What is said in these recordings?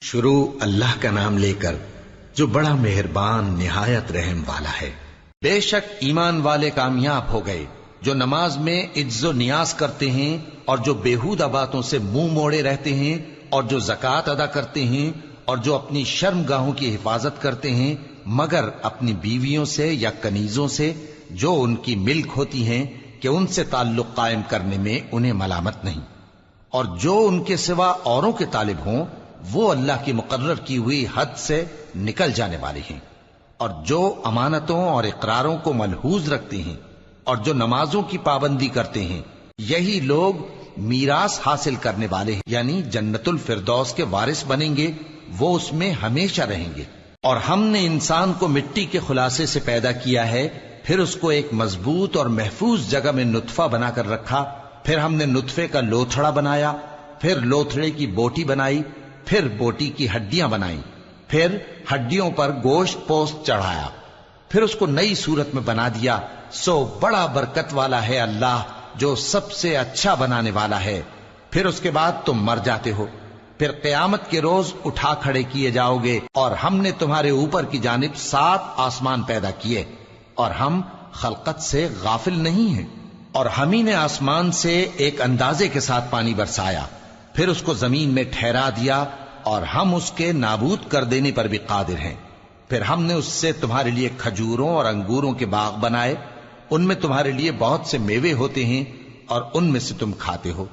شروع اللہ کا نام لے کر جو بڑا مہربان نہایت رحم والا ہے۔ بے شک ایمان والے کامیاب ہو گئے جو نماز میں عجز و نیاز کرتے ہیں اور جو بیہودہ باتوں سے منہ موڑے رہتے ہیں اور جو زکوٰۃ ادا کرتے ہیں اور جو اپنی شرم گاہوں کی حفاظت کرتے ہیں مگر اپنی بیویوں سے یا کنیزوں سے جو ان کی ملک ہوتی ہیں کہ ان سے تعلق قائم کرنے میں انہیں ملامت نہیں، اور جو ان کے سوا اوروں کے طالب ہوں وہ اللہ کی مقرر کی ہوئی حد سے نکل جانے والے ہیں، اور جو امانتوں اور اقراروں کو ملحوظ رکھتے ہیں اور جو نمازوں کی پابندی کرتے ہیں یہی لوگ میراث حاصل کرنے والے ہیں، یعنی جنت الفردوس کے وارث بنیں گے، وہ اس میں ہمیشہ رہیں گے۔ اور ہم نے انسان کو مٹی کے خلاصے سے پیدا کیا ہے، پھر اس کو ایک مضبوط اور محفوظ جگہ میں نطفہ بنا کر رکھا، پھر ہم نے نطفے کا لوتھڑا بنایا، پھر لوتھڑے کی بوٹی بنائی، پھر بوٹی کی ہڈیاں بنائیں، پھر ہڈیوں پر گوشت پوست چڑھایا، پھر اس کو نئی صورت میں بنا دیا۔ سو بڑا برکت والا ہے اللہ جو سب سے اچھا بنانے والا ہے۔ پھر اس کے بعد تم مر جاتے ہو، پھر قیامت کے روز اٹھا کھڑے کیے جاؤ گے، اور ہم نے تمہارے اوپر کی جانب 7 آسمان پیدا کیے، اور ہم خلقت سے غافل نہیں ہیں۔ اور ہم ہی نے آسمان سے ایک اندازے کے ساتھ پانی برسایا، پھر اس کو زمین میں ٹھہرا دیا، اور ہم اس کے نابود کر دینے پر بھی قادر ہیں۔ پھر ہم نے اس سے تمہارے لیے کھجوروں اور انگوروں کے باغ بنائے، ان میں تمہارے لیے بہت سے میوے ہوتے ہیں اور ان میں سے تم کھاتے ہو۔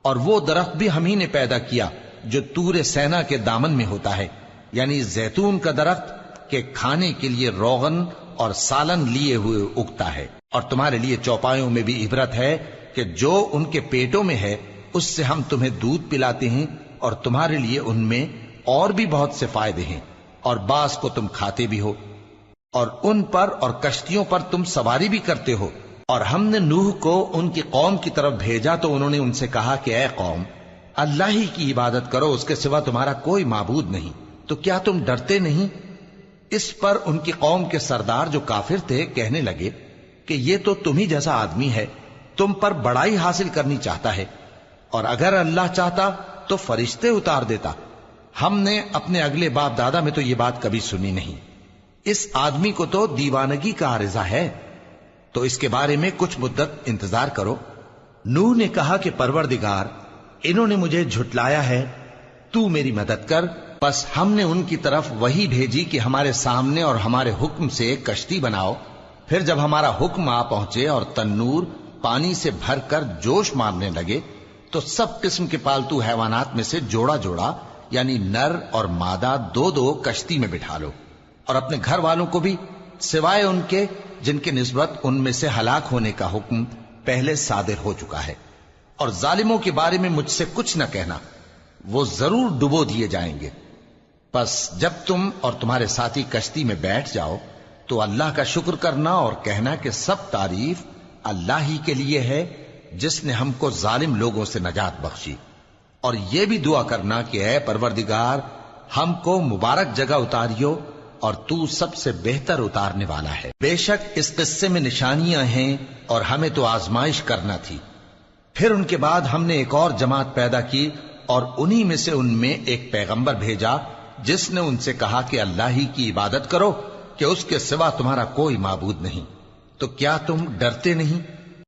اور وہ درخت بھی ہم ہی نے پیدا کیا جو طور سینا کے دامن میں ہوتا ہے، یعنی زیتون کا درخت کہ کھانے کے لیے روغن اور سالن لیے ہوئے اگتا ہے۔ اور تمہارے لیے چوپایوں میں بھی عبرت ہے کہ جو ان کے پیٹوں میں ہے اس سے ہم تمہیں دودھ پلاتے ہیں، اور تمہارے لیے ان میں اور بھی بہت سے فائدے ہیں، اور بعض کو تم کھاتے بھی ہو، اور ان پر اور کشتیوں پر تم سواری بھی کرتے ہو۔ اور ہم نے نوح کو ان کی قوم کی طرف بھیجا تو انہوں نے ان سے کہا کہ اے قوم، اللہ ہی کی عبادت کرو، اس کے سوا تمہارا کوئی معبود نہیں، تو کیا تم ڈرتے نہیں؟ اس پر ان کی قوم کے سردار جو کافر تھے کہنے لگے کہ یہ تو تم ہی جیسا آدمی ہے، تم پر بڑائی حاصل کرنی چاہتا ہے، اور اگر اللہ چاہتا تو فرشتے اتار دیتا۔ ہم نے اپنے اگلے باپ دادا میں تو یہ بات کبھی سنی نہیں، اس آدمی کو تو دیوانگی کا عارضہ ہے، تو اس کے بارے میں کچھ مدت انتظار کرو۔ نوح نے کہا کہ پروردگار، انہوں نے مجھے جھٹلایا ہے، تو میری مدد کر۔ پس ہم نے ان کی طرف وحی بھیجی کہ ہمارے سامنے اور ہمارے حکم سے ایک کشتی بناؤ۔ پھر جب ہمارا حکم آ پہنچے اور تنور پانی سے بھر کر جوش مارنے لگے تو سب قسم کے پالتو حیوانات میں سے جوڑا جوڑا یعنی نر اور مادہ 2 کشتی میں بٹھا لو، اور اپنے گھر والوں کو بھی سوائے ان کے جن کے نسبت ان میں سے ہلاک ہونے کا حکم پہلے صادر ہو چکا ہے۔ اور ظالموں کے بارے میں مجھ سے کچھ نہ کہنا، وہ ضرور ڈبو دیے جائیں گے۔ پس جب تم اور تمہارے ساتھی کشتی میں بیٹھ جاؤ تو اللہ کا شکر کرنا اور کہنا کہ سب تعریف اللہ ہی کے لیے ہے جس نے ہم کو ظالم لوگوں سے نجات بخشی، اور یہ بھی دعا کرنا کہ اے پروردگار ہم کو مبارک جگہ اتاریو، اور تو سب سے بہتر اتارنے والا ہے۔ بے شک اس قصے میں نشانیاں ہیں اور ہمیں تو آزمائش کرنا تھی۔ پھر ان کے بعد ہم نے ایک اور جماعت پیدا کی، اور انہی میں سے ان میں ایک پیغمبر بھیجا جس نے ان سے کہا کہ اللہ ہی کی عبادت کرو کہ اس کے سوا تمہارا کوئی معبود نہیں، تو کیا تم ڈرتے نہیں؟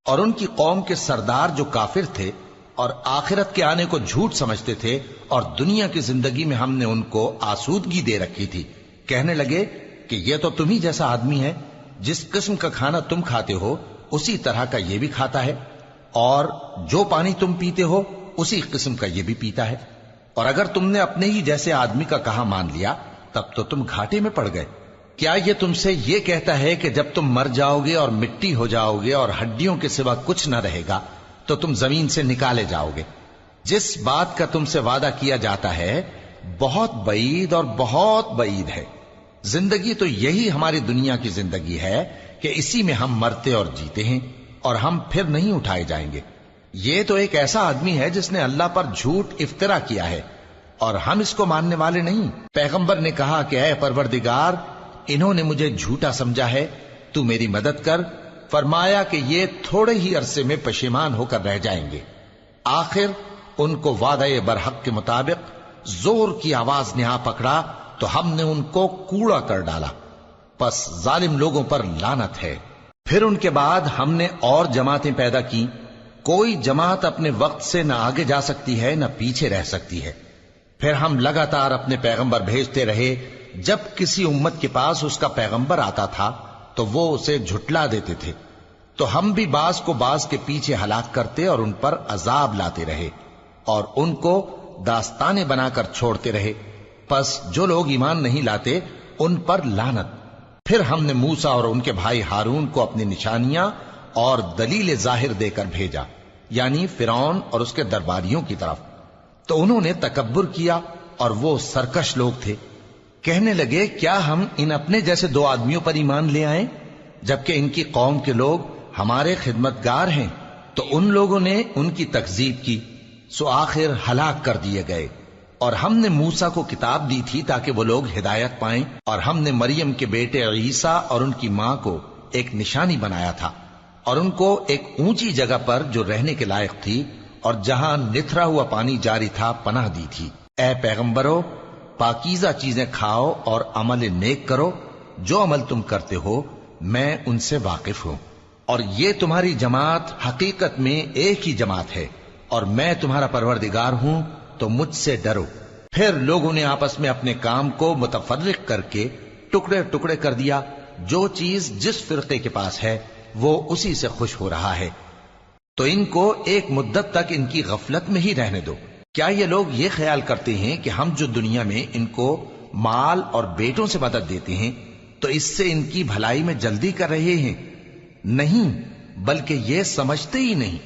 اور ان کی قوم کے سردار جو کافر تھے اور آخرت کے آنے کو جھوٹ سمجھتے تھے اور دنیا کی زندگی میں ہم نے ان کو آسودگی دے رکھی تھی، کہنے لگے کہ یہ تو تم ہی جیسا آدمی ہے، جس قسم کا کھانا تم کھاتے ہو اسی طرح کا یہ بھی کھاتا ہے، اور جو پانی تم پیتے ہو اسی قسم کا یہ بھی پیتا ہے، اور اگر تم نے اپنے ہی جیسے آدمی کا کہا مان لیا تب تو تم گھاٹے میں پڑ گئے۔ کیا یہ تم سے یہ کہتا ہے کہ جب تم مر جاؤ گے اور مٹی ہو جاؤ گے اور ہڈیوں کے سوا کچھ نہ رہے گا تو تم زمین سے نکالے جاؤ گے؟ جس بات کا تم سے وعدہ کیا جاتا ہے بہت بعید اور بہت بعید ہے۔ زندگی تو یہی ہماری دنیا کی زندگی ہے کہ اسی میں ہم مرتے اور جیتے ہیں، اور ہم پھر نہیں اٹھائے جائیں گے۔ یہ تو ایک ایسا آدمی ہے جس نے اللہ پر جھوٹ افطرا کیا ہے، اور ہم اس کو ماننے والے نہیں۔ پیغمبر نے کہا کہ اے پروردگار، انہوں نے مجھے جھوٹا سمجھا ہے، تو میری مدد کر۔ فرمایا کہ یہ تھوڑے ہی عرصے میں پشیمان ہو کر رہ جائیں گے، آخر ان کو وعدہ برحق کے مطابق زور کی آواز نے آ پکڑا تو ہم نے ان کو کوڑا کر ڈالا، پس ظالم لوگوں پر لعنت ہے۔ پھر ان کے بعد ہم نے اور جماعتیں پیدا کی، کوئی جماعت اپنے وقت سے نہ آگے جا سکتی ہے نہ پیچھے رہ سکتی ہے۔ پھر ہم لگاتار اپنے پیغمبر بھیجتے رہے، جب کسی امت کے پاس اس کا پیغمبر آتا تھا تو وہ اسے جھٹلا دیتے تھے، تو ہم بھی بعض کو بعض کے پیچھے ہلاک کرتے اور ان پر عذاب لاتے رہے اور ان کو داستانیں بنا کر چھوڑتے رہے۔ پس جو لوگ ایمان نہیں لاتے ان پر لعنت۔ پھر ہم نے موسیٰ اور ان کے بھائی ہارون کو اپنی نشانیاں اور دلیل ظاہر دے کر بھیجا، یعنی فرعون اور اس کے درباریوں کی طرف، تو انہوں نے تکبر کیا اور وہ سرکش لوگ تھے۔ کہنے لگے کیا ہم ان اپنے جیسے دو آدمیوں پر ایمان لے آئیں جبکہ ان کی قوم کے لوگ ہمارے خدمتگار ہیں؟ تو ان لوگوں نے ان کی تکذیب کی، سو آخر ہلاک کر دیے گئے۔ اور ہم نے موسیٰ کو کتاب دی تھی تاکہ وہ لوگ ہدایت پائیں، اور ہم نے مریم کے بیٹے عیسیٰ اور ان کی ماں کو ایک نشانی بنایا تھا اور ان کو ایک اونچی جگہ پر جو رہنے کے لائق تھی اور جہاں نتھرا ہوا پانی جاری تھا پناہ دی تھی۔ اے پیغمبرو، پاکیزہ چیزیں کھاؤ اور عمل نیک کرو، جو عمل تم کرتے ہو میں ان سے واقف ہوں، اور یہ تمہاری جماعت حقیقت میں ایک ہی جماعت ہے، اور میں تمہارا پروردگار ہوں تو مجھ سے ڈرو۔ پھر لوگوں نے آپس میں اپنے کام کو متفرق کر کے ٹکڑے ٹکڑے کر دیا، جو چیز جس فرقے کے پاس ہے وہ اسی سے خوش ہو رہا ہے، تو ان کو ایک مدت تک ان کی غفلت میں ہی رہنے دو۔ کیا یہ لوگ یہ خیال کرتے ہیں کہ ہم جو دنیا میں ان کو مال اور بیٹوں سے مدد دیتے ہیں تو اس سے ان کی بھلائی میں جلدی کر رہے ہیں؟ نہیں، بلکہ یہ سمجھتے ہی نہیں۔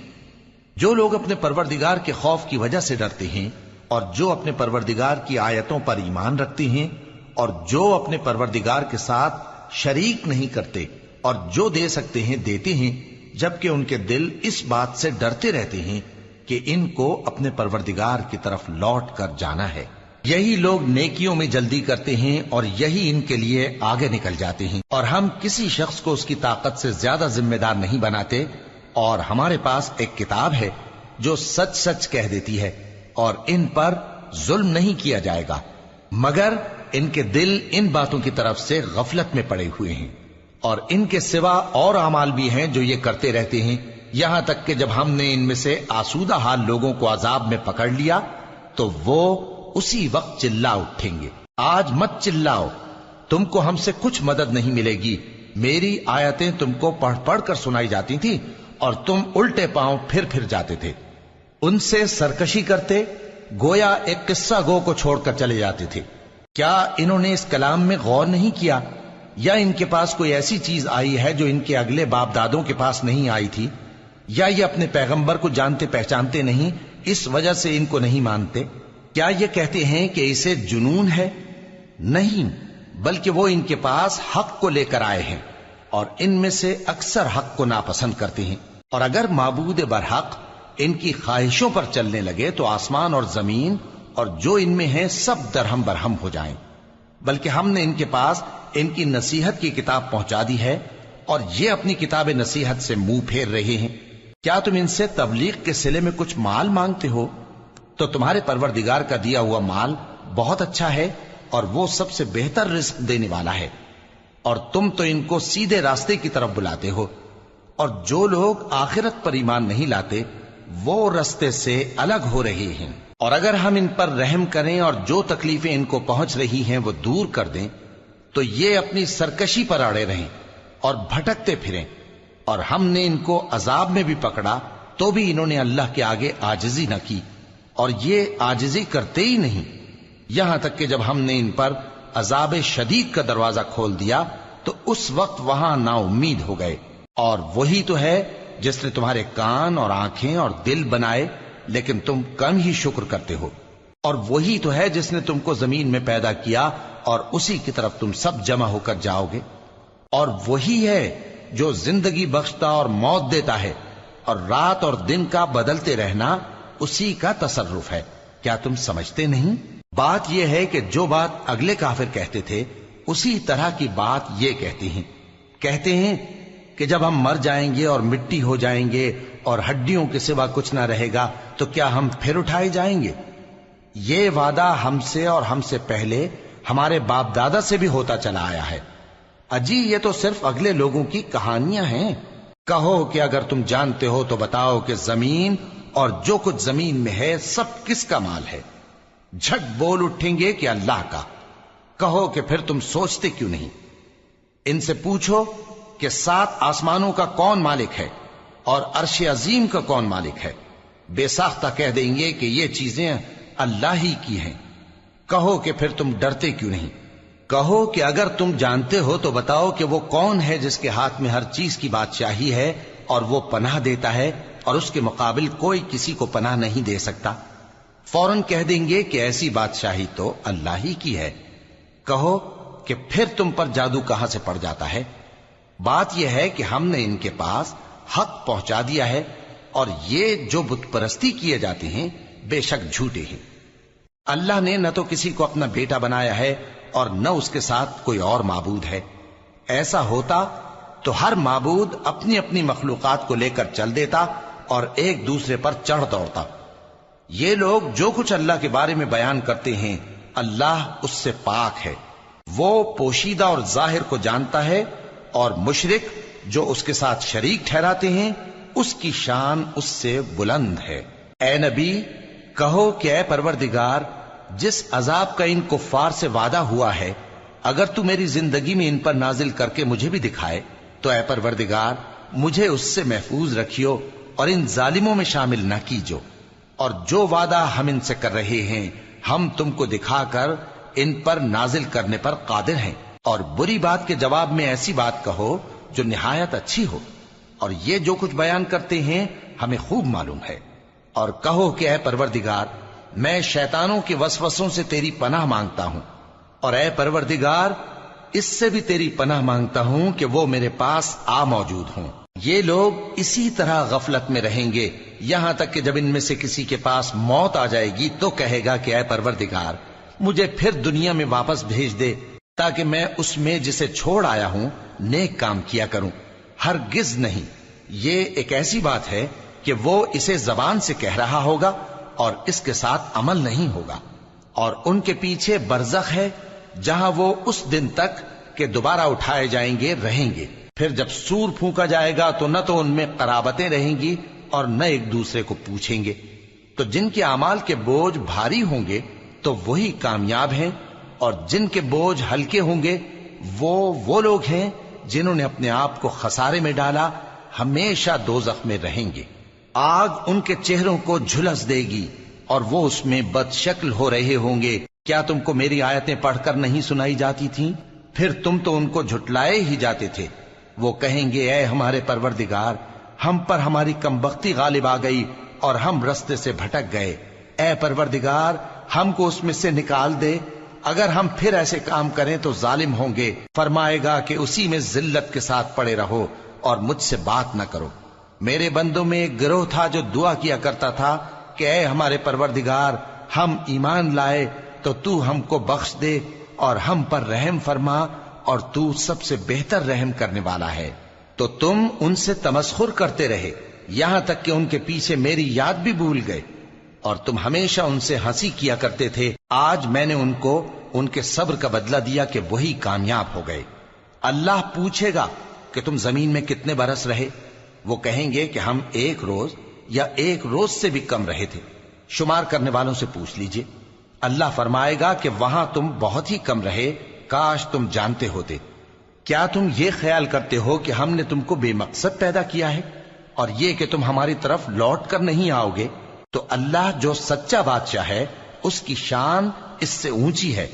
جو لوگ اپنے پروردگار کے خوف کی وجہ سے ڈرتے ہیں اور جو اپنے پروردگار کی آیتوں پر ایمان رکھتے ہیں اور جو اپنے پروردگار کے ساتھ شریک نہیں کرتے اور جو دے سکتے ہیں دیتے ہیں، جبکہ ان کے دل اس بات سے ڈرتے رہتے ہیں کہ ان کو اپنے پروردگار کی طرف لوٹ کر جانا ہے، یہی لوگ نیکیوں میں جلدی کرتے ہیں اور یہی ان کے لیے آگے نکل جاتے ہیں۔ اور ہم کسی شخص کو اس کی طاقت سے زیادہ ذمہ دار نہیں بناتے، اور ہمارے پاس ایک کتاب ہے جو سچ سچ کہہ دیتی ہے، اور ان پر ظلم نہیں کیا جائے گا، مگر ان کے دل ان باتوں کی طرف سے غفلت میں پڑے ہوئے ہیں۔ اور ان کے سوا اور اعمال بھی ہیں جو یہ کرتے رہتے ہیں، یہاں تک کہ جب ہم نے ان میں سے آسودہ حال لوگوں کو عذاب میں پکڑ لیا تو وہ اسی وقت چلا اٹھیں گے۔ آج مت چلاؤ، تم کو ہم سے کچھ مدد نہیں ملے گی، میری آیتیں تم کو پڑھ پڑھ کر سنائی جاتی تھی اور تم الٹے پاؤں پھر جاتے تھے، ان سے سرکشی کرتے، گویا ایک قصہ گو کو چھوڑ کر چلے جاتے تھے۔ کیا انہوں نے اس کلام میں غور نہیں کیا، یا ان کے پاس کوئی ایسی چیز آئی ہے جو ان کے اگلے باپ دادوں کے پاس نہیں آئی تھی، یا یہ اپنے پیغمبر کو جانتے پہچانتے نہیں اس وجہ سے ان کو نہیں مانتے؟ کیا یہ کہتے ہیں کہ اسے جنون ہے؟ نہیں، بلکہ وہ ان کے پاس حق کو لے کر آئے ہیں، اور ان میں سے اکثر حق کو ناپسند کرتے ہیں۔ اور اگر معبود برحق ان کی خواہشوں پر چلنے لگے تو آسمان اور زمین اور جو ان میں ہیں سب درہم برہم ہو جائیں۔ بلکہ ہم نے ان کے پاس ان کی نصیحت کی کتاب پہنچا دی ہے، اور یہ اپنی کتاب نصیحت سے منہ پھیر رہے ہیں۔ کیا تم ان سے تبلیغ کے صلے میں کچھ مال مانگتے ہو؟ تو تمہارے پروردگار کا دیا ہوا مال بہت اچھا ہے، اور وہ سب سے بہتر رزق دینے والا ہے، اور تم تو ان کو سیدھے راستے کی طرف بلاتے ہو۔ اور جو لوگ آخرت پر ایمان نہیں لاتے وہ راستے سے الگ ہو رہے ہیں۔ اور اگر ہم ان پر رحم کریں اور جو تکلیفیں ان کو پہنچ رہی ہیں وہ دور کر دیں تو یہ اپنی سرکشی پر اڑے رہیں اور بھٹکتے پھریں، اور ہم نے ان کو عذاب میں بھی پکڑا تو بھی انہوں نے اللہ کے آگے عاجزی نہ کی، اور یہ عاجزی کرتے ہی نہیں، یہاں تک کہ جب ہم نے ان پر عذاب شدید کا دروازہ کھول دیا تو اس وقت وہاں نا امید ہو گئے۔ اور وہی تو ہے جس نے تمہارے کان اور آنکھیں اور دل بنائے، لیکن تم کم ہی شکر کرتے ہو۔ اور وہی تو ہے جس نے تم کو زمین میں پیدا کیا اور اسی کی طرف تم سب جمع ہو کر جاؤ گے۔ اور وہی ہے جو زندگی بخشتا اور موت دیتا ہے، اور رات اور دن کا بدلتے رہنا اسی کا تصرف ہے۔ کیا تم سمجھتے نہیں؟ بات یہ ہے کہ جو بات اگلے کافر کہتے تھے اسی طرح کی بات یہ کہتے ہیں کہ جب ہم مر جائیں گے اور مٹی ہو جائیں گے اور ہڈیوں کے سوا کچھ نہ رہے گا تو کیا ہم پھر اٹھائے جائیں گے؟ یہ وعدہ ہم سے اور ہم سے پہلے ہمارے باپ دادا سے بھی ہوتا چلا آیا ہے۔ اجی یہ تو صرف اگلے لوگوں کی کہانیاں ہیں۔ کہو کہ اگر تم جانتے ہو تو بتاؤ کہ زمین اور جو کچھ زمین میں ہے سب کس کا مال ہے؟ جھٹ بول اٹھیں گے کہ اللہ کا۔ کہو کہ پھر تم سوچتے کیوں نہیں؟ ان سے پوچھو کہ 7 آسمانوں کا کون مالک ہے اور عرش عظیم کا کون مالک ہے؟ بے ساختہ کہہ دیں گے کہ یہ چیزیں اللہ ہی کی ہیں۔ کہو کہ پھر تم ڈرتے کیوں نہیں؟ کہو کہ اگر تم جانتے ہو تو بتاؤ کہ وہ کون ہے جس کے ہاتھ میں ہر چیز کی بادشاہی ہے اور وہ پناہ دیتا ہے اور اس کے مقابل کوئی کسی کو پناہ نہیں دے سکتا؟ فوراً کہہ دیں گے کہ ایسی بادشاہی تو اللہ ہی کی ہے۔ کہو کہ پھر تم پر جادو کہاں سے پڑ جاتا ہے؟ بات یہ ہے کہ ہم نے ان کے پاس حق پہنچا دیا ہے اور یہ جو بت پرستی کیے جاتے ہیں بے شک جھوٹے ہیں۔ اللہ نے نہ تو کسی کو اپنا بیٹا بنایا ہے اور نہ اس کے ساتھ کوئی اور معبود ہے۔ ایسا ہوتا تو ہر معبود اپنی اپنی مخلوقات کو لے کر چل دیتا اور ایک دوسرے پر چڑھ دوڑتا۔ یہ لوگ جو کچھ اللہ کے بارے میں بیان کرتے ہیں اللہ اس سے پاک ہے، وہ پوشیدہ اور ظاہر کو جانتا ہے، اور مشرک جو اس کے ساتھ شریک ٹھہراتے ہیں اس کی شان اس سے بلند ہے۔ اے نبی کہو کہ اے پروردگار، جس عذاب کا ان کفار سے وعدہ ہوا ہے اگر تو میری زندگی میں ان پر نازل کر کے مجھے بھی دکھائے تو اے پروردگار مجھے اس سے محفوظ رکھیو اور ان ظالموں میں شامل نہ کیجو، اور جو وعدہ ہم ان سے کر رہے ہیں ہم تم کو دکھا کر ان پر نازل کرنے پر قادر ہیں۔ اور بری بات کے جواب میں ایسی بات کہو جو نہایت اچھی ہو، اور یہ جو کچھ بیان کرتے ہیں ہمیں خوب معلوم ہے۔ اور کہو کہ اے پروردگار میں شیطانوں کے وسوسوں سے تیری پناہ مانگتا ہوں، اور اے پروردگار اس سے بھی تیری پناہ مانگتا ہوں کہ وہ میرے پاس آ موجود ہوں۔ یہ لوگ اسی طرح غفلت میں رہیں گے یہاں تک کہ جب ان میں سے کسی کے پاس موت آ جائے گی تو کہے گا کہ اے پروردگار مجھے پھر دنیا میں واپس بھیج دے تاکہ میں اس میں جسے چھوڑ آیا ہوں نیک کام کیا کروں۔ ہرگز نہیں، یہ ایک ایسی بات ہے کہ وہ اسے زبان سے کہہ رہا ہوگا اور اس کے ساتھ عمل نہیں ہوگا، اور ان کے پیچھے برزخ ہے جہاں وہ اس دن تک کہ دوبارہ اٹھائے جائیں گے رہیں گے۔ پھر جب سور پھونکا جائے گا تو نہ تو ان میں قرابتیں رہیں گی اور نہ ایک دوسرے کو پوچھیں گے۔ تو جن کے اعمال کے بوجھ بھاری ہوں گے تو وہی کامیاب ہیں، اور جن کے بوجھ ہلکے ہوں گے وہ لوگ ہیں جنہوں نے اپنے آپ کو خسارے میں ڈالا، ہمیشہ دوزخ میں رہیں گے۔ آگ ان کے چہروں کو جھلس دے گی اور وہ اس میں بد شکل ہو رہے ہوں گے۔ کیا تم کو میری آیتیں پڑھ کر نہیں سنائی جاتی تھیں؟ پھر تم تو ان کو جھٹلائے ہی جاتے تھے۔ وہ کہیں گے اے ہمارے پروردگار ہم پر ہماری کمبختی غالب آ گئی اور ہم رستے سے بھٹک گئے۔ اے پروردگار ہم کو اس میں سے نکال دے، اگر ہم پھر ایسے کام کریں تو ظالم ہوں گے۔ فرمائے گا کہ اسی میں ذلت کے ساتھ پڑے رہو اور مجھ سے بات نہ کرو۔ میرے بندوں میں ایک گروہ تھا جو دعا کیا کرتا تھا کہ اے ہمارے پروردگار ہم ایمان لائے تو تو ہم کو بخش دے اور ہم پر رحم فرما، اور تو سب سے بہتر رحم کرنے والا ہے۔ تو تم ان سے تمسخر کرتے رہے یہاں تک کہ ان کے پیچھے میری یاد بھی بھول گئے، اور تم ہمیشہ ان سے ہنسی کیا کرتے تھے۔ آج میں نے ان کو ان کے صبر کا بدلہ دیا کہ وہی کامیاب ہو گئے۔ اللہ پوچھے گا کہ تم زمین میں کتنے برس رہے؟ وہ کہیں گے کہ ہم 1 روز یا 1 روز سے بھی کم رہے تھے۔ شمار کرنے والوں سے پوچھ لیجئے۔ اللہ فرمائے گا کہ وہاں تم بہت ہی کم رہے، کاش تم جانتے ہوتے۔ کیا تم یہ خیال کرتے ہو کہ ہم نے تم کو بے مقصد پیدا کیا ہے اور یہ کہ تم ہماری طرف لوٹ کر نہیں آؤ گے؟ تو اللہ جو سچا بادشاہ ہے اس کی شان اس سے اونچی ہے،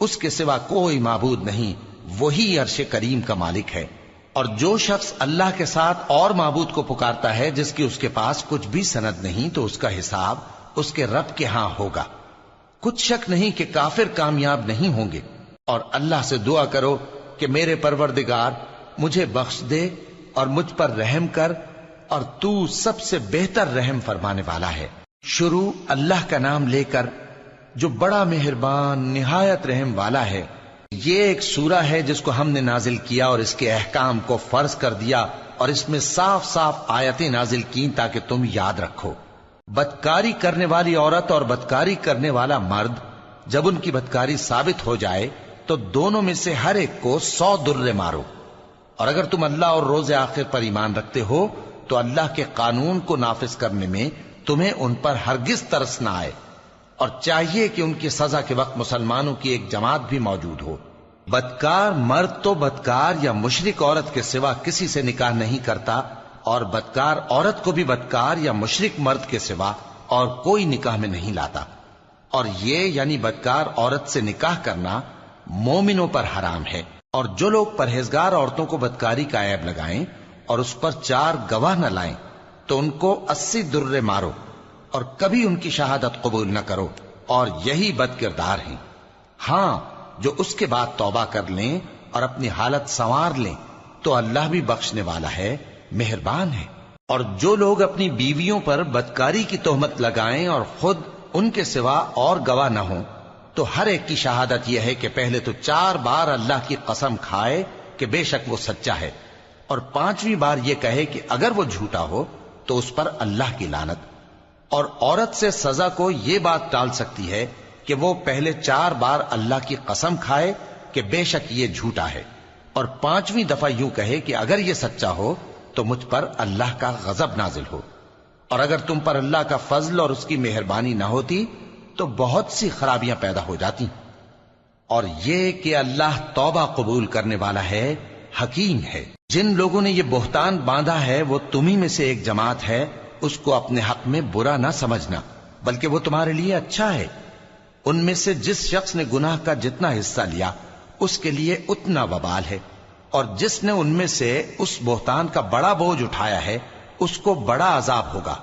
اس کے سوا کوئی معبود نہیں، وہی عرش کریم کا مالک ہے۔ اور جو شخص اللہ کے ساتھ اور معبود کو پکارتا ہے جس کی اس کے پاس کچھ بھی سند نہیں تو اس کا حساب اس کے رب کے ہاں ہوگا۔ کچھ شک نہیں کہ کافر کامیاب نہیں ہوں گے۔ اور اللہ سے دعا کرو کہ میرے پروردگار مجھے بخش دے اور مجھ پر رحم کر، اور تو سب سے بہتر رحم فرمانے والا ہے۔ شروع اللہ کا نام لے کر جو بڑا مہربان نہایت رحم والا ہے۔ یہ ایک سورہ ہے جس کو ہم نے نازل کیا اور اس کے احکام کو فرض کر دیا، اور اس میں صاف صاف آیتیں نازل کیں تاکہ تم یاد رکھو۔ بدکاری کرنے والی عورت اور بدکاری کرنے والا مرد جب ان کی بدکاری ثابت ہو جائے تو دونوں میں سے ہر ایک کو 100 درے مارو. اور اگر تم اللہ اور روز آخر پر ایمان رکھتے ہو تو اللہ کے قانون کو نافذ کرنے میں تمہیں ان پر ہرگز ترس نہ آئے، اور چاہیے کہ ان کی سزا کے وقت مسلمانوں کی ایک جماعت بھی موجود ہو. بدکار مرد تو بدکار یا مشرک عورت کے سوا کسی سے نکاح نہیں کرتا، اور بدکار عورت کو بھی بدکار یا مشرک مرد کے سوا اور کوئی نکاح میں نہیں لاتا. اور یہ یعنی بدکار عورت سے نکاح کرنا مومنوں پر حرام ہے. اور جو لوگ پرہیزگار عورتوں کو بدکاری کا عیب لگائیں اور اس پر 4 گواہ نہ لائیں تو ان کو 80 درے مارو، اور کبھی ان کی شہادت قبول نہ کرو، اور یہی بد کردار ہیں. ہاں، جو اس کے بعد توبہ کر لیں اور اپنی حالت سنوار لیں تو اللہ بھی بخشنے والا ہے، مہربان ہے. اور جو لوگ اپنی بیویوں پر بدکاری کی تہمت لگائیں اور خود ان کے سوا اور گواہ نہ ہوں تو ہر ایک کی شہادت یہ ہے کہ پہلے تو 4 بار اللہ کی قسم کھائے کہ بے شک وہ سچا ہے، اور 5ویں بار یہ کہے کہ اگر وہ جھوٹا ہو تو اس پر اللہ کی لعنت. اور عورت سے سزا کو یہ بات ٹال سکتی ہے کہ وہ پہلے 4 بار اللہ کی قسم کھائے کہ بے شک یہ جھوٹا ہے، اور 5ویں دفعہ یوں کہے کہ اگر یہ سچا ہو تو مجھ پر اللہ کا غضب نازل ہو. اور اگر تم پر اللہ کا فضل اور اس کی مہربانی نہ ہوتی تو بہت سی خرابیاں پیدا ہو جاتی. اور یہ کہ اللہ توبہ قبول کرنے والا ہے، حکیم ہے. جن لوگوں نے یہ بہتان باندھا ہے وہ تمہیں میں سے ایک جماعت ہے، اس کو اپنے حق میں برا نہ سمجھنا، بلکہ وہ تمہارے لیے اچھا ہے. ان میں سے جس شخص نے گناہ کا جتنا حصہ لیا اس کے لیے اتنا وبال ہے، اور جس نے ان میں سے اس بہتان کا بڑا بوجھ اٹھایا ہے اس کو بڑا عذاب ہوگا.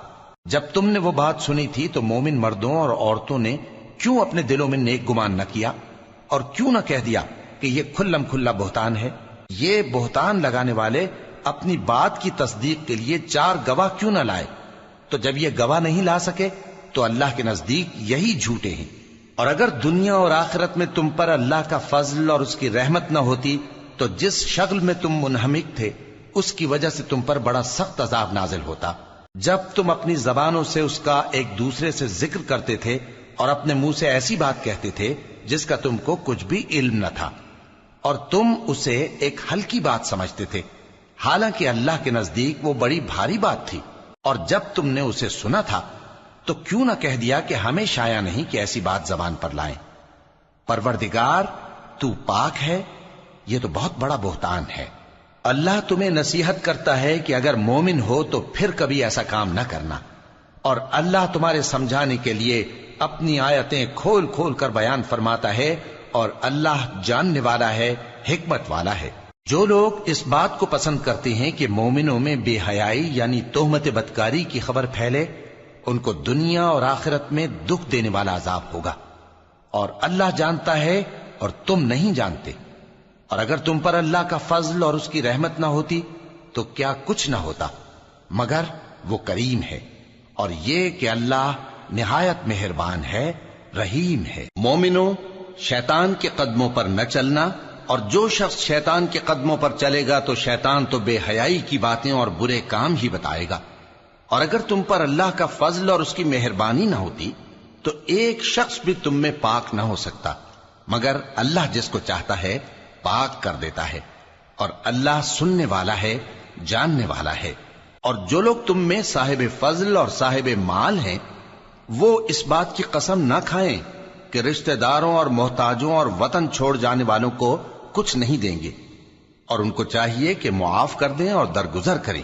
جب تم نے وہ بات سنی تھی تو مومن مردوں اور عورتوں نے کیوں اپنے دلوں میں نیک گمان نہ کیا، اور کیوں نہ کہہ دیا کہ یہ کھلم کھلا بہتان ہے؟ یہ بہتان لگانے والے اپنی بات کی تصدیق کے لیے 4 گواہ کیوں نہ لائے؟ تو جب یہ گواہ نہیں لا سکے تو اللہ کے نزدیک یہی جھوٹے ہیں. اور اگر دنیا اور آخرت میں تم پر اللہ کا فضل اور اس کی رحمت نہ ہوتی تو جس شغل میں تم منہمک تھے اس کی وجہ سے تم پر بڑا سخت عذاب نازل ہوتا. جب تم اپنی زبانوں سے اس کا ایک دوسرے سے ذکر کرتے تھے اور اپنے منہ سے ایسی بات کہتے تھے جس کا تم کو کچھ بھی علم نہ تھا، اور تم اسے ایک ہلکی بات سمجھتے تھے، حالانکہ اللہ کے نزدیک وہ بڑی بھاری بات تھی. اور جب تم نے اسے سنا تھا تو کیوں نہ کہہ دیا کہ ہمیں شایع نہیں کہ ایسی بات زبان پر لائیں؟ پروردگار تو پاک ہے، یہ تو بہت بڑا بہتان ہے. اللہ تمہیں نصیحت کرتا ہے کہ اگر مومن ہو تو پھر کبھی ایسا کام نہ کرنا، اور اللہ تمہارے سمجھانے کے لیے اپنی آیتیں کھول کھول کر بیان فرماتا ہے، اور اللہ جاننے والا ہے، حکمت والا ہے. جو لوگ اس بات کو پسند کرتے ہیں کہ مومنوں میں بے حیائی یعنی تہمت بدکاری کی خبر پھیلے، ان کو دنیا اور آخرت میں دکھ دینے والا عذاب ہوگا. اور اللہ جانتا ہے اور تم نہیں جانتے. اور اگر تم پر اللہ کا فضل اور اس کی رحمت نہ ہوتی تو کیا کچھ نہ ہوتا، مگر وہ کریم ہے. اور یہ کہ اللہ نہایت مہربان ہے، رحیم ہے. مومنوں، شیطان کے قدموں پر نہ چلنا، اور جو شخص شیطان کے قدموں پر چلے گا تو شیطان تو بے حیائی کی باتیں اور برے کام ہی بتائے گا. اور اگر تم پر اللہ کا فضل اور اس کی مہربانی نہ ہوتی تو ایک شخص بھی تم میں پاک نہ ہو سکتا، مگر اللہ جس کو چاہتا ہے پاک کر دیتا ہے. اور اللہ سننے والا ہے، جاننے والا ہے. اور جو لوگ تم میں صاحب فضل اور صاحب مال ہیں وہ اس بات کی قسم نہ کھائیں کہ رشتہ داروں اور محتاجوں اور وطن چھوڑ جانے والوں کو کچھ نہیں دیں گے، اور ان کو چاہیے کہ معاف کر دیں اور درگزر کریں.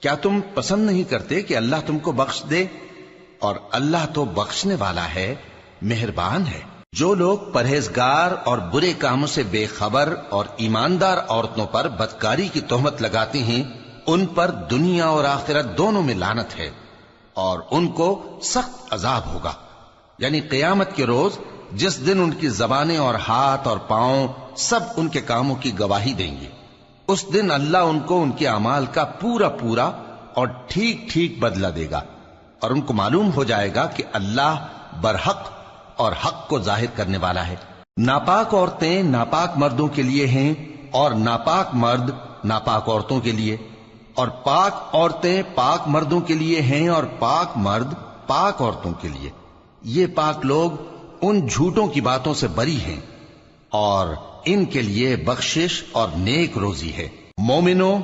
کیا تم پسند نہیں کرتے کہ اللہ تم کو بخش دے؟ اور اللہ تو بخشنے والا ہے، مہربان ہے. جو لوگ پرہیزگار اور برے کاموں سے بے خبر اور ایماندار عورتوں پر بدکاری کی تہمت لگاتے ہیں ان پر دنیا اور آخرت دونوں میں لعنت ہے، اور ان کو سخت عذاب ہوگا. یعنی قیامت کے روز جس دن ان کی زبانیں اور ہاتھ اور پاؤں سب ان کے کاموں کی گواہی دیں گے، اس دن اللہ ان کو ان کے اعمال کا پورا پورا اور ٹھیک ٹھیک بدلہ دے گا، اور ان کو معلوم ہو جائے گا کہ اللہ برحق اور حق کو ظاہر کرنے والا ہے. ناپاک عورتیں ناپاک مردوں کے لیے ہیں، اور ناپاک مرد ناپاک عورتوں کے لیے، اور پاک عورتیں پاک مردوں کے لیے ہیں، اور پاک مرد پاک عورتوں کے لیے، یہ پاک لوگ ان جھوٹوں کی باتوں سے بری ہیں اور ان کے لیے بخشش اور نیک روزی ہے۔ مومنوں،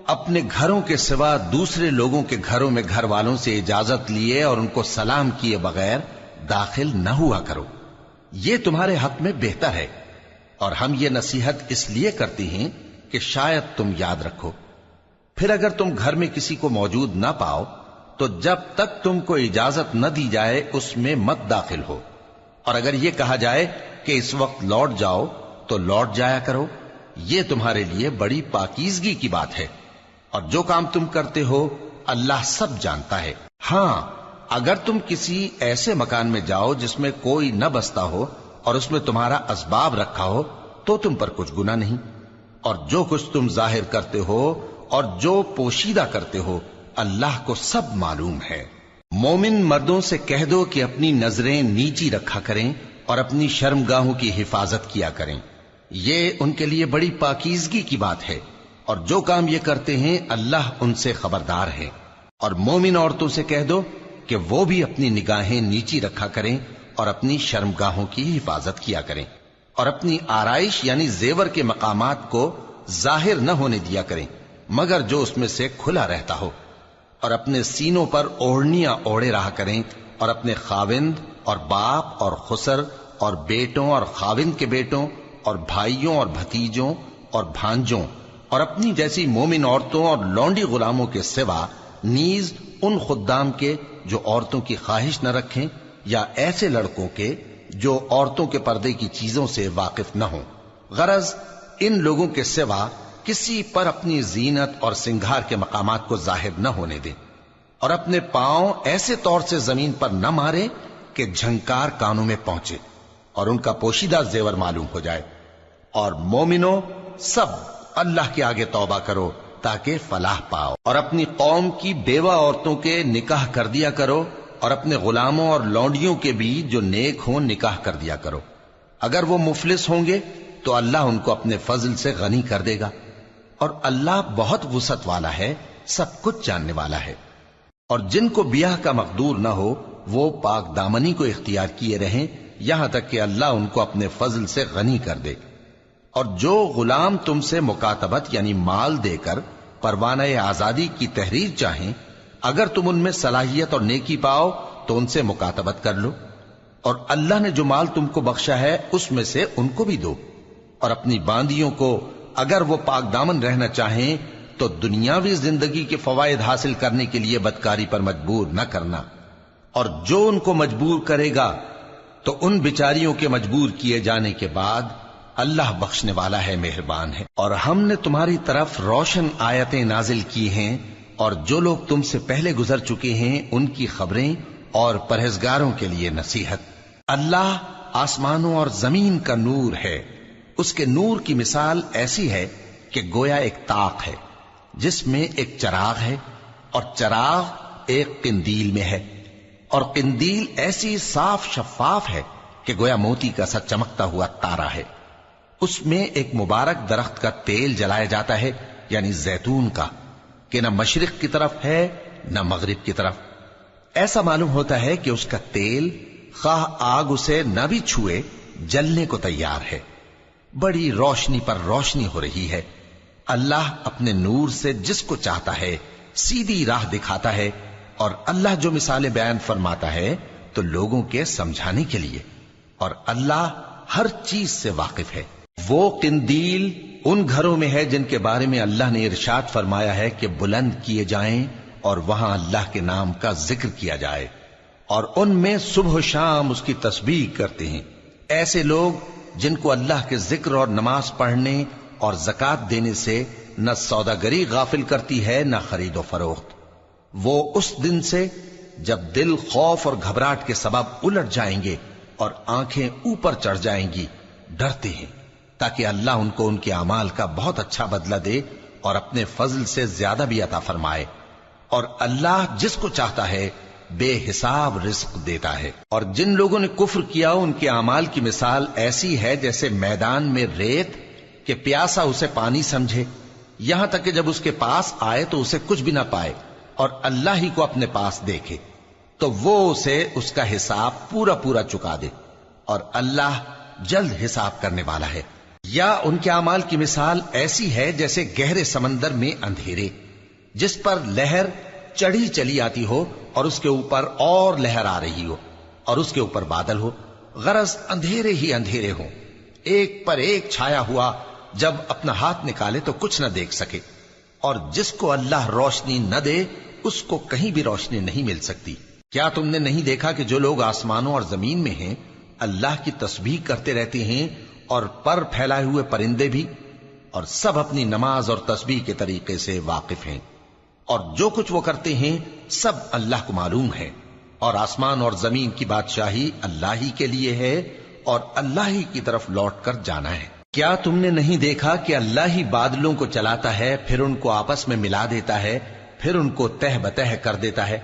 اپنے گھروں کے سوا دوسرے لوگوں کے گھروں میں گھر والوں سے اجازت لیے اور ان کو سلام کیے بغیر داخل نہ ہوا کرو، یہ تمہارے حق میں بہتر ہے، اور ہم یہ نصیحت اس لیے کرتے ہیں کہ شاید تم یاد رکھو۔ پھر اگر تم گھر میں کسی کو موجود نہ پاؤ تو جب تک تم کو اجازت نہ دی جائے اس میں مت داخل ہو، اور اگر یہ کہا جائے کہ اس وقت لوٹ جاؤ تو لوٹ جایا کرو، یہ تمہارے لیے بڑی پاکیزگی کی بات ہے، اور جو کام تم کرتے ہو اللہ سب جانتا ہے۔ ہاں، اگر تم کسی ایسے مکان میں جاؤ جس میں کوئی نہ بستا ہو اور اس میں تمہارا اسباب رکھا ہو تو تم پر کچھ گناہ نہیں، اور جو کچھ تم ظاہر کرتے ہو اور جو پوشیدہ کرتے ہو اللہ کو سب معلوم ہے۔ مومن مردوں سے کہہ دو کہ اپنی نظریں نیچی رکھا کریں اور اپنی شرمگاہوں کی حفاظت کیا کریں، یہ ان کے لیے بڑی پاکیزگی کی بات ہے، اور جو کام یہ کرتے ہیں اللہ ان سے خبردار ہے۔ اور مومن عورتوں سے کہہ دو کہ وہ بھی اپنی نگاہیں نیچی رکھا کریں اور اپنی شرمگاہوں کی حفاظت کیا کریں، اور اپنی آرائش یعنی زیور کے مقامات کو ظاہر نہ ہونے دیا کریں مگر جو اس میں سے کھلا رہتا ہو، اور اپنے سینوں پر اوڑھنیاں اوڑھے رہا کریں، اور اپنے خاوند اور باپ اور خسر اور بیٹوں اور خاوند کے بیٹوں اور بھائیوں اور بھتیجوں اور بھانجوں اور اپنی جیسی مومن عورتوں اور لونڈی غلاموں کے سوا نیز ان خدام کے جو عورتوں کی خواہش نہ رکھیں، یا ایسے لڑکوں کے جو عورتوں کے پردے کی چیزوں سے واقف نہ ہوں۔ غرض ان لوگوں کے سوا کسی پر اپنی زینت اور سنگھار کے مقامات کو ظاہر نہ ہونے دیں، اور اپنے پاؤں ایسے طور سے زمین پر نہ مارے کہ جھنکار کانوں میں پہنچے اور ان کا پوشیدہ زیور معلوم ہو جائے۔ اور مومنوں، سب اللہ کے آگے توبہ کرو تاکہ فلاح پاؤ، اور اپنی قوم کی بیوہ عورتوں کے نکاح کر دیا کرو، اور اپنے غلاموں اور لونڈیوں کے بھی جو نیک ہوں نکاح کر دیا کرو۔ اگر وہ مفلس ہوں گے تو اللہ ان کو اپنے فضل سے غنی کر دے گا، اور اللہ بہت وسعت والا ہے، سب کچھ جاننے والا ہے۔ اور جن کو بیاہ کا مقدور نہ ہو وہ پاک دامنی کو اختیار کیے رہیں یہاں تک کہ اللہ ان کو اپنے فضل سے غنی کر دے۔ اور جو غلام تم سے مکاتبت یعنی مال دے کر پروانہ آزادی کی تحریر چاہیں، اگر تم ان میں صلاحیت اور نیکی پاؤ تو ان سے مکاتبت کر لو، اور اللہ نے جو مال تم کو بخشا ہے اس میں سے ان کو بھی دو۔ اور اپنی باندیوں کو اگر وہ پاک دامن رہنا چاہیں تو دنیاوی زندگی کے فوائد حاصل کرنے کے لیے بدکاری پر مجبور نہ کرنا، اور جو ان کو مجبور کرے گا تو ان بیچاریوں کے مجبور کیے جانے کے بعد اللہ بخشنے والا ہے، مہربان ہے۔ اور ہم نے تمہاری طرف روشن آیتیں نازل کی ہیں، اور جو لوگ تم سے پہلے گزر چکے ہیں ان کی خبریں اور پرہیزگاروں کے لیے نصیحت۔ اللہ آسمانوں اور زمین کا نور ہے، اس کے نور کی مثال ایسی ہے کہ گویا ایک طاق ہے جس میں ایک چراغ ہے، اور چراغ ایک قندیل میں ہے، اور قندیل ایسی صاف شفاف ہے کہ گویا موتی کا سا چمکتا ہوا تارا ہے۔ اس میں ایک مبارک درخت کا تیل جلایا جاتا ہے یعنی زیتون کا، کہ نہ مشرق کی طرف ہے نہ مغرب کی طرف۔ ایسا معلوم ہوتا ہے کہ اس کا تیل خواہ آگ اسے نہ بھی چھوئے جلنے کو تیار ہے، بڑی روشنی پر روشنی ہو رہی ہے۔ اللہ اپنے نور سے جس کو چاہتا ہے سیدھی راہ دکھاتا ہے، اور اللہ جو مثالیں بیان فرماتا ہے تو لوگوں کے سمجھانے کے لیے، اور اللہ ہر چیز سے واقف ہے۔ وہ قندیل ان گھروں میں ہے جن کے بارے میں اللہ نے ارشاد فرمایا ہے کہ بلند کیے جائیں اور وہاں اللہ کے نام کا ذکر کیا جائے، اور ان میں صبح و شام اس کی تسبیح کرتے ہیں۔ ایسے لوگ جن کو اللہ کے ذکر اور نماز پڑھنے اور زکوٰۃ دینے سے نہ سوداگری غافل کرتی ہے نہ خرید و فروخت، وہ اس دن سے جب دل خوف اور گھبراہٹ کے سبب الٹ جائیں گے اور آنکھیں اوپر چڑھ جائیں گی ڈرتے ہیں، تاکہ اللہ ان کو ان کے اعمال کا بہت اچھا بدلہ دے اور اپنے فضل سے زیادہ بھی عطا فرمائے۔ اور اللہ جس کو چاہتا ہے بے حساب رزق دیتا ہے۔ اور جن لوگوں نے کفر کیا ان کے اعمال کی مثال ایسی ہے جیسے میدان میں ریت کہ پیاسا اسے پانی سمجھے، یہاں تک کہ جب اس کے پاس آئے تو اسے کچھ بھی نہ پائے اور اللہ ہی کو اپنے پاس دیکھے۔ تو وہ اسے اس کا حساب پورا پورا چکا دے، اور اللہ جلد حساب کرنے والا ہے۔ یا ان کے اعمال کی مثال ایسی ہے جیسے گہرے سمندر میں اندھیرے، جس پر لہر چڑھی چلی آتی ہو اور اس کے اوپر اور لہر آ رہی ہو اور اس کے اوپر بادل ہو، غرض اندھیرے ہی اندھیرے ہوں، ایک پر ایک چھایا ہوا، جب اپنا ہاتھ نکالے تو کچھ نہ دیکھ سکے، اور جس کو اللہ روشنی نہ دے اس کو کہیں بھی روشنی نہیں مل سکتی۔ کیا تم نے نہیں دیکھا کہ جو لوگ آسمانوں اور زمین میں ہیں اللہ کی تسبیح کرتے رہتے ہیں، اور پر پھیلائے ہوئے پرندے بھی، اور سب اپنی نماز اور تسبیح کے طریقے سے واقف ہیں، اور جو کچھ وہ کرتے ہیں سب اللہ کو معلوم ہے، اور آسمان اور زمین کی بادشاہی اللہ ہی کے لیے ہے، اور اللہ ہی کی طرف لوٹ کر جانا ہے۔ کیا تم نے نہیں دیکھا کہ اللہ ہی بادلوں کو چلاتا ہے، پھر ان کو آپس میں ملا دیتا ہے، پھر ان کو تہ بتہ کر دیتا ہے،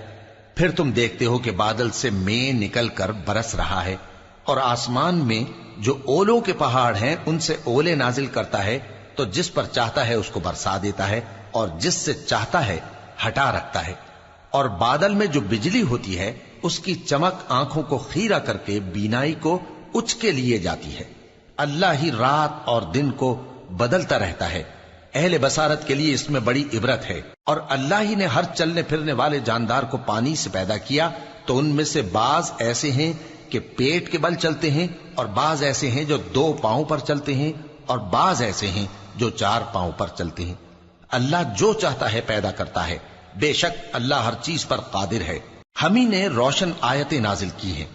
پھر تم دیکھتے ہو کہ بادل سے مے نکل کر برس رہا ہے، اور آسمان میں جو اولوں کے پہاڑ ہیں ان سے اولے نازل کرتا ہے، تو جس پر چاہتا ہے اس کو برسا دیتا ہے، اور جس سے چاہتا ہے ہٹا رکھتا ہے، اور بادل میں جو بجلی ہوتی ہے اس کی چمک آنکھوں کو خیرہ کر کے بینائی کو اچکے لیے جاتی ہے۔ اللہ ہی رات اور دن کو بدلتا رہتا ہے، اہل بصارت کے لیے اس میں بڑی عبرت ہے۔ اور اللہ ہی نے ہر چلنے پھرنے والے جاندار کو پانی سے پیدا کیا، تو ان میں سے بعض ایسے ہیں کہ پیٹ کے بل چلتے ہیں، اور بعض ایسے ہیں جو 2 پاؤں پر چلتے ہیں، اور بعض ایسے ہیں جو 4 پاؤں پر چلتے ہیں۔ اللہ جو چاہتا ہے پیدا کرتا ہے، بے شک اللہ ہر چیز پر قادر ہے۔ ہم ہی نے روشن آیتیں نازل کی ہیں،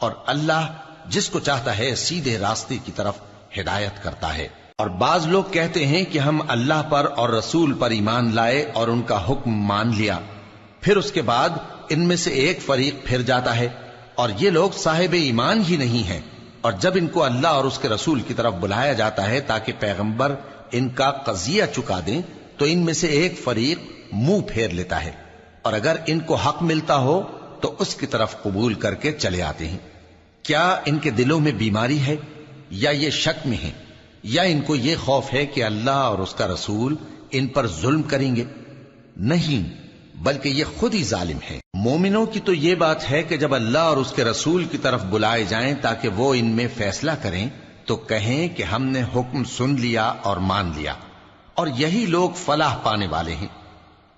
اور اللہ جس کو چاہتا ہے سیدھے راستے کی طرف ہدایت کرتا ہے۔ اور بعض لوگ کہتے ہیں کہ ہم اللہ پر اور رسول پر ایمان لائے اور ان کا حکم مان لیا، پھر اس کے بعد ان میں سے ایک فریق پھر جاتا ہے، اور یہ لوگ صاحب ایمان ہی نہیں ہیں، اور جب ان کو اللہ اور اس کے رسول کی طرف بلایا جاتا ہے تاکہ پیغمبر ان کا قضیہ چکا دیں، تو ان میں سے ایک فریق منہ پھیر لیتا ہے، اور اگر ان کو حق ملتا ہو تو اس کی طرف قبول کر کے چلے آتے ہیں۔ کیا ان کے دلوں میں بیماری ہے، یا یہ شک میں ہیں، یا ان کو یہ خوف ہے کہ اللہ اور اس کا رسول ان پر ظلم کریں گے؟ نہیں، بلکہ یہ خود ہی ظالم ہے۔ مومنوں کی تو یہ بات ہے کہ جب اللہ اور اس کے رسول کی طرف بلائے جائیں تاکہ وہ ان میں فیصلہ کریں، تو کہیں کہ ہم نے حکم سن لیا اور مان لیا، اور یہی لوگ فلاح پانے والے ہیں۔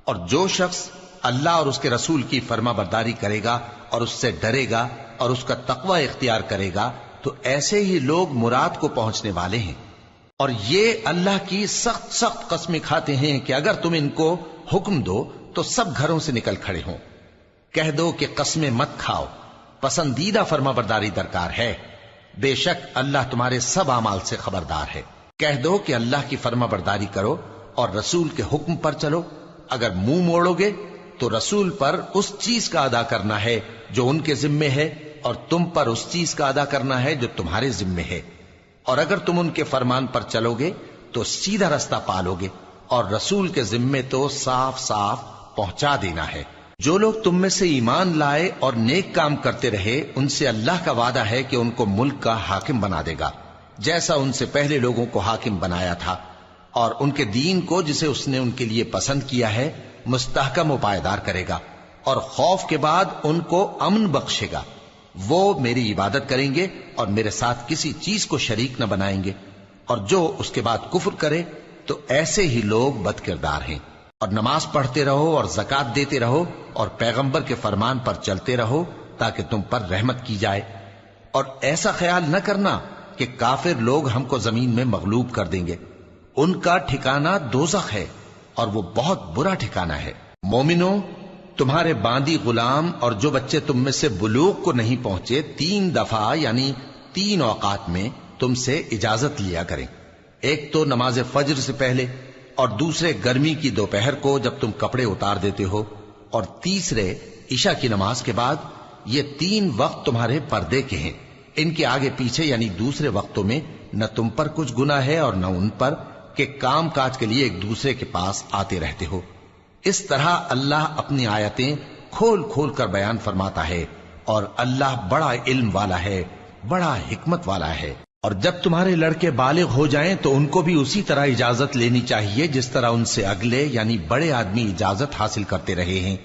اور جو شخص اللہ اور اس کے رسول کی فرما برداری کرے گا اور اس سے ڈرے گا اور اس کا تقوی اختیار کرے گا، تو ایسے ہی لوگ مراد کو پہنچنے والے ہیں۔ اور یہ اللہ کی سخت سخت قسمیں کھاتے ہیں کہ اگر تم ان کو حکم دو تو سب گھروں سے نکل کھڑے ہوں۔ کہہ دو کہ قسمیں مت کھاؤ، پسندیدہ فرما برداری درکار ہے، بے شک اللہ تمہارے سب اعمال سے خبردار ہے۔ کہہ دو کہ اللہ کی فرما برداری کرو اور رسول کے حکم پر چلو، اگر منہ موڑو گے تو رسول پر اس چیز کا ادا کرنا ہے جو ان کے ذمے ہے، اور تم پر اس چیز کا ادا کرنا ہے جو تمہارے ذمے ہے، اور اگر تم ان کے فرمان پر چلو گے تو سیدھا رستہ پالو گے، اور رسول کے ذمے تو صاف صاف پہنچا دینا ہے۔ جو لوگ تم میں سے ایمان لائے اور نیک کام کرتے رہے، ان سے اللہ کا وعدہ ہے کہ ان کو ملک کا حاکم بنا دے گا، جیسا ان سے پہلے لوگوں کو حاکم بنایا تھا، اور ان کے دین کو جسے اس نے ان کے لیے پسند کیا ہے مستحکم و پائیدار کرے گا، اور خوف کے بعد ان کو امن بخشے گا۔ وہ میری عبادت کریں گے اور میرے ساتھ کسی چیز کو شریک نہ بنائیں گے، اور جو اس کے بعد کفر کرے تو ایسے ہی لوگ بد کردار ہیں۔ اور نماز پڑھتے رہو اور زکوٰۃ دیتے رہو اور پیغمبر کے فرمان پر چلتے رہو تاکہ تم پر رحمت کی جائے، اور ایسا خیال نہ کرنا کہ کافر لوگ ہم کو زمین میں مغلوب کر دیں گے، ان کا ٹھکانہ دوزخ ہے اور وہ بہت برا ٹھکانہ ہے۔ مومنوں، تمہارے باندی غلام اور جو بچے تم میں سے بلوغ کو نہیں پہنچے 3 دفعہ یعنی 3 اوقات میں تم سے اجازت لیا کریں، ایک تو نماز فجر سے پہلے، اور دوسرے گرمی کی دوپہر کو جب تم کپڑے اتار دیتے ہو، اور تیسرے عشاء کی نماز کے بعد۔ یہ 3 وقت تمہارے پردے کے ہیں، ان کے آگے پیچھے یعنی دوسرے وقتوں میں نہ تم پر کچھ گناہ ہے اور نہ ان پر، کہ کام کاج کے لیے ایک دوسرے کے پاس آتے رہتے ہو۔ اس طرح اللہ اپنی آیتیں کھول کھول کر بیان فرماتا ہے، اور اللہ بڑا علم والا ہے، بڑا حکمت والا ہے۔ اور جب تمہارے لڑکے بالغ ہو جائیں تو ان کو بھی اسی طرح اجازت لینی چاہیے جس طرح ان سے اگلے یعنی بڑے آدمی اجازت حاصل کرتے رہے ہیں۔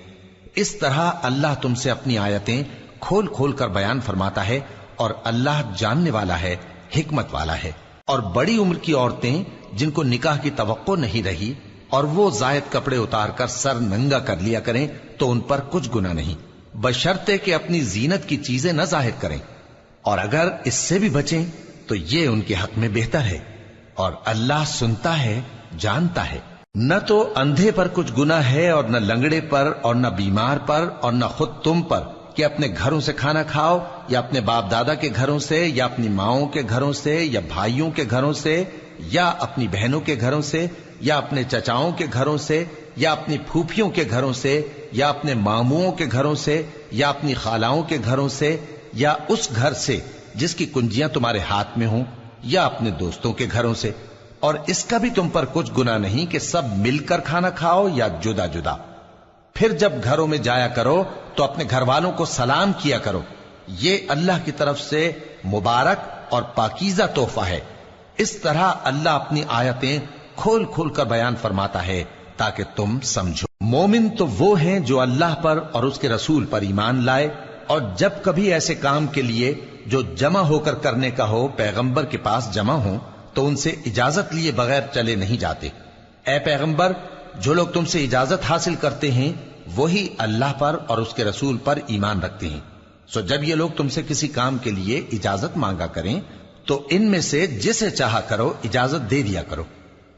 اس طرح اللہ تم سے اپنی آیتیں کھول کھول کر بیان فرماتا ہے، اور اللہ جاننے والا ہے، حکمت والا ہے۔ اور بڑی عمر کی عورتیں جن کو نکاح کی توقع نہیں رہی اور وہ زائد کپڑے اتار کر سر ننگا کر لیا کریں تو ان پر کچھ گناہ نہیں، بشرطے کہ اپنی زینت کی چیزیں نہ ظاہر کریں، اور اگر اس سے بھی بچیں تو یہ ان کے حق میں بہتر ہے، اور اللہ سنتا ہے، جانتا ہے۔ نہ تو اندھے پر کچھ گناہ ہے، اور نہ لنگڑے پر، اور نہ بیمار پر، اور نہ خود تم پر کہ اپنے گھروں سے کھانا کھاؤ، یا اپنے باپ دادا کے گھروں سے، یا اپنی ماؤں کے گھروں سے، یا بھائیوں کے گھروں سے، یا اپنی بہنوں کے گھروں سے، یا اپنے چچاؤں کے گھروں سے، یا اپنی پھوپھیوں کے گھروں سے، یا اپنے ماموؤں کے گھروں سے، یا اپنی خالاؤں کے گھروں سے، یا اس گھر سے جس کی کنجیاں تمہارے ہاتھ میں ہوں، یا اپنے دوستوں کے گھروں سے۔ اور اس کا بھی تم پر کچھ گناہ نہیں کہ سب مل کر کھانا کھاؤ یا جدا جدا۔ پھر جب گھروں میں جایا کرو تو اپنے گھر والوں کو سلام کیا کرو، یہ اللہ کی طرف سے مبارک اور پاکیزہ تحفہ ہے۔ اس طرح اللہ اپنی آیتیں کھول کھول کر بیان فرماتا ہے تاکہ تم سمجھو۔ مومن تو وہ ہیں جو اللہ پر اور اس کے رسول پر ایمان لائے، اور جب کبھی ایسے کام کے لیے جو جمع ہو کر کرنے کا ہو پیغمبر کے پاس جمع ہوں تو ان سے اجازت لیے بغیر چلے نہیں جاتے۔ اے پیغمبر، جو لوگ تم سے اجازت حاصل کرتے ہیں وہی اللہ پر اور اس کے رسول پر ایمان رکھتے ہیں، سو جب یہ لوگ تم سے کسی کام کے لیے اجازت مانگا کریں تو ان میں سے جسے چاہا کرو اجازت دے دیا کرو،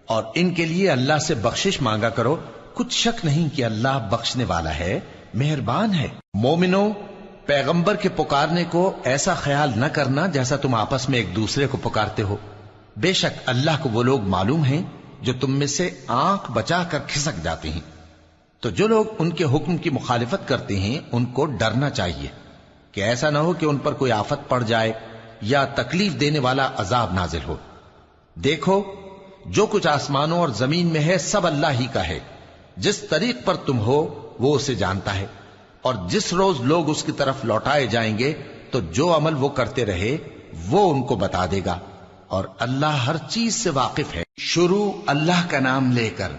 اور ان کے لیے اللہ سے بخشش مانگا کرو، کچھ شک نہیں کہ اللہ بخشنے والا ہے، مہربان ہے۔ مومنو، پیغمبر کے پکارنے کو ایسا خیال نہ کرنا جیسا تم آپس میں ایک دوسرے کو پکارتے ہو، بے شک اللہ کو وہ لوگ معلوم ہیں جو تم میں سے آنکھ بچا کر کھسک جاتے ہیں۔ تو جو لوگ ان کے حکم کی مخالفت کرتے ہیں ان کو ڈرنا چاہیے کہ ایسا نہ ہو کہ ان پر کوئی آفت پڑ جائے یا تکلیف دینے والا عذاب نازل ہو۔ دیکھو، جو کچھ آسمانوں اور زمین میں ہے سب اللہ ہی کا ہے، جس طریق پر تم ہو وہ اسے جانتا ہے، اور جس روز لوگ اس کی طرف لوٹائے جائیں گے تو جو عمل وہ کرتے رہے وہ ان کو بتا دے گا، اور اللہ ہر چیز سے واقف ہے۔ شروع اللہ کا نام لے کر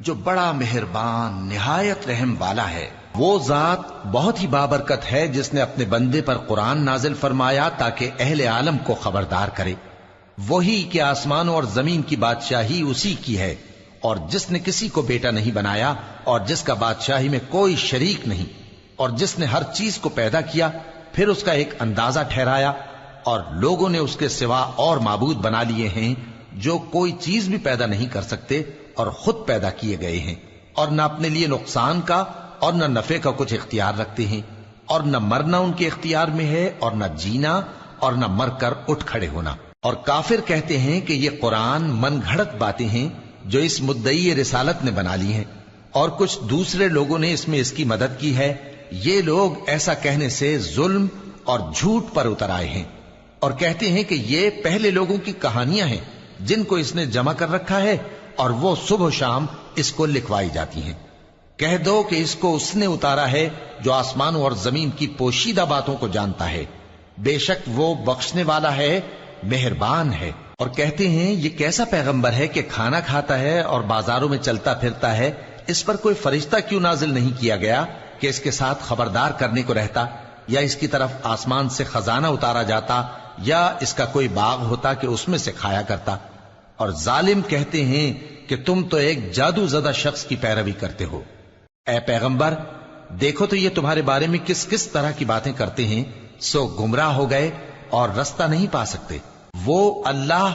جو بڑا مہربان نہایت رحم والا ہے۔ وہ ذات بہت ہی بابرکت ہے جس نے اپنے بندے پر قرآن نازل فرمایا تاکہ اہل عالم کو خبردار کرے۔ وہی کہ آسمانوں اور زمین کی بادشاہی اسی کی ہے، اور جس نے کسی کو بیٹا نہیں بنایا اور جس کا بادشاہی میں کوئی شریک نہیں، اور جس نے ہر چیز کو پیدا کیا پھر اس کا ایک اندازہ ٹھہرایا، اور لوگوں نے اس کے سوا اور معبود بنا لیے ہیں جو کوئی چیز بھی پیدا نہیں کر سکتے اور خود پیدا کیے گئے ہیں، اور نہ اپنے لیے نقصان کا اور نہ نفع کا کچھ اختیار رکھتے ہیں، اور نہ مرنا ان کے اختیار میں ہے اور نہ جینا اور نہ مر کر اٹھ کھڑے ہونا۔ اور کافر کہتے ہیں کہ یہ قرآن من گھڑت باتیں ہیں جو اس مدعی رسالت نے بنا لی ہیں، اور کچھ دوسرے لوگوں نے اس میں اس کی مدد کی ہے۔ یہ لوگ ایسا کہنے سے ظلم اور جھوٹ پر اتر آئے ہیں، اور کہتے ہیں کہ یہ پہلے لوگوں کی کہانیاں ہیں جن کو اس نے جمع کر رکھا ہے اور وہ صبح و شام اس کو لکھوائی جاتی ہیں۔ کہہ دو کہ اس کو اس نے اتارا ہے جو آسمانوں اور زمین کی پوشیدہ باتوں کو جانتا ہے، بے شک وہ بخشنے والا ہے، مہربان ہے۔ اور کہتے ہیں یہ کیسا پیغمبر ہے کہ کھانا کھاتا ہے اور بازاروں میں چلتا پھرتا ہے، اس پر کوئی فرشتہ کیوں نازل نہیں کیا گیا کہ اس کے ساتھ خبردار کرنے کو رہتا، یا اس کی طرف آسمان سے خزانہ اتارا جاتا، یا اس کا کوئی باغ ہوتا کہ اس میں سے کھایا کرتا۔ اور ظالم کہتے ہیں کہ تم تو ایک جادو زدہ شخص کی پیروی کرتے ہو۔ اے پیغمبر، دیکھو تو یہ تمہارے بارے میں کس کس طرح کی باتیں کرتے ہیں، سو گمراہ ہو گئے اور رستہ نہیں پا سکتے۔ وہ اللہ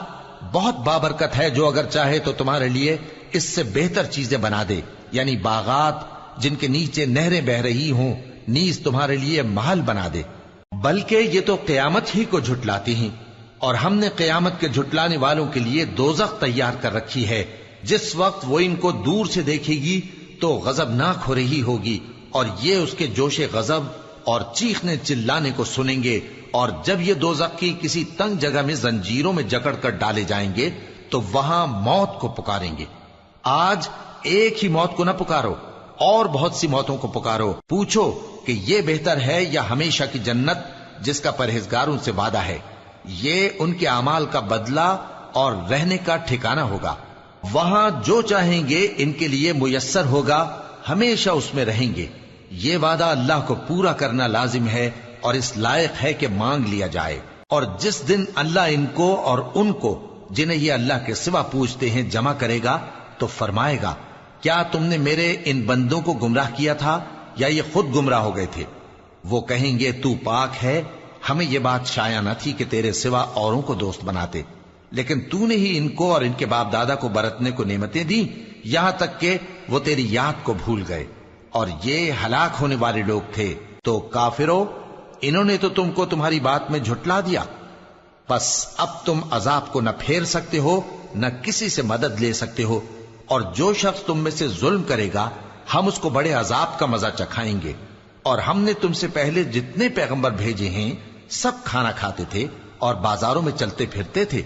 بہت بابرکت ہے جو اگر چاہے تو تمہارے لیے اس سے بہتر چیزیں بنا دے، یعنی باغات جن کے نیچے نہریں بہ رہی ہوں، نیز تمہارے لیے محل بنا دے۔ بلکہ یہ تو قیامت ہی کو جھٹلاتے ہیں، اور ہم نے قیامت کے جھٹلانے والوں کے لیے دوزخ تیار کر رکھی ہے، جس وقت وہ ان کو دور سے دیکھے گی تو غضبناک ہو رہی ہوگی، اور یہ اس کے جوش غضب اور چیخنے چلانے کو سنیں گے، اور جب یہ دوزخ کی کسی تنگ جگہ میں زنجیروں میں جکڑ کر ڈالے جائیں گے تو وہاں موت کو پکاریں گے۔ آج ایک ہی موت کو نہ پکارو، اور بہت سی موتوں کو پکارو، پوچھو کہ یہ بہتر ہے یا ہمیشہ کی جنت جس کا پرہیزگاروں سے وعدہ ہے، یہ ان کے اعمال کا بدلہ اور رہنے کا ٹھکانہ ہوگا، وہاں جو چاہیں گے ان کے لیے میسر ہوگا، ہمیشہ اس میں رہیں گے، یہ وعدہ اللہ کو پورا کرنا لازم ہے اور اس لائق ہے کہ مانگ لیا جائے۔ اور جس دن اللہ ان کو اور ان کو جنہیں یہ اللہ کے سوا پوجتے ہیں جمع کرے گا تو فرمائے گا، کیا تم نے میرے ان بندوں کو گمراہ کیا تھا یا یہ خود گمراہ ہو گئے تھے؟ وہ کہیں گے تو پاک ہے، ہمیں یہ بات شایع نہ تھی کہ تیرے سوا اوروں کو دوست بناتے، لیکن تو نے ہی ان کو اور ان کے باپ دادا کو برتنے کو نعمتیں دی، یہاں تک کہ وہ تیری یاد کو بھول گئے، اور یہ ہلاک ہونے والے لوگ تھے۔ تو کافرو، انہوں نے تو تم کو تمہاری بات میں جھٹلا دیا، بس اب تم عذاب کو نہ پھیر سکتے ہو نہ کسی سے مدد لے سکتے ہو، اور جو شخص تم میں سے ظلم کرے گا ہم اس کو بڑے عذاب کا مزہ چکھائیں گے۔ اور ہم نے تم سے پہلے جتنے پیغمبر بھیجے ہیں سب کھانا کھاتے تھے اور بازاروں میں چلتے پھرتے تھے،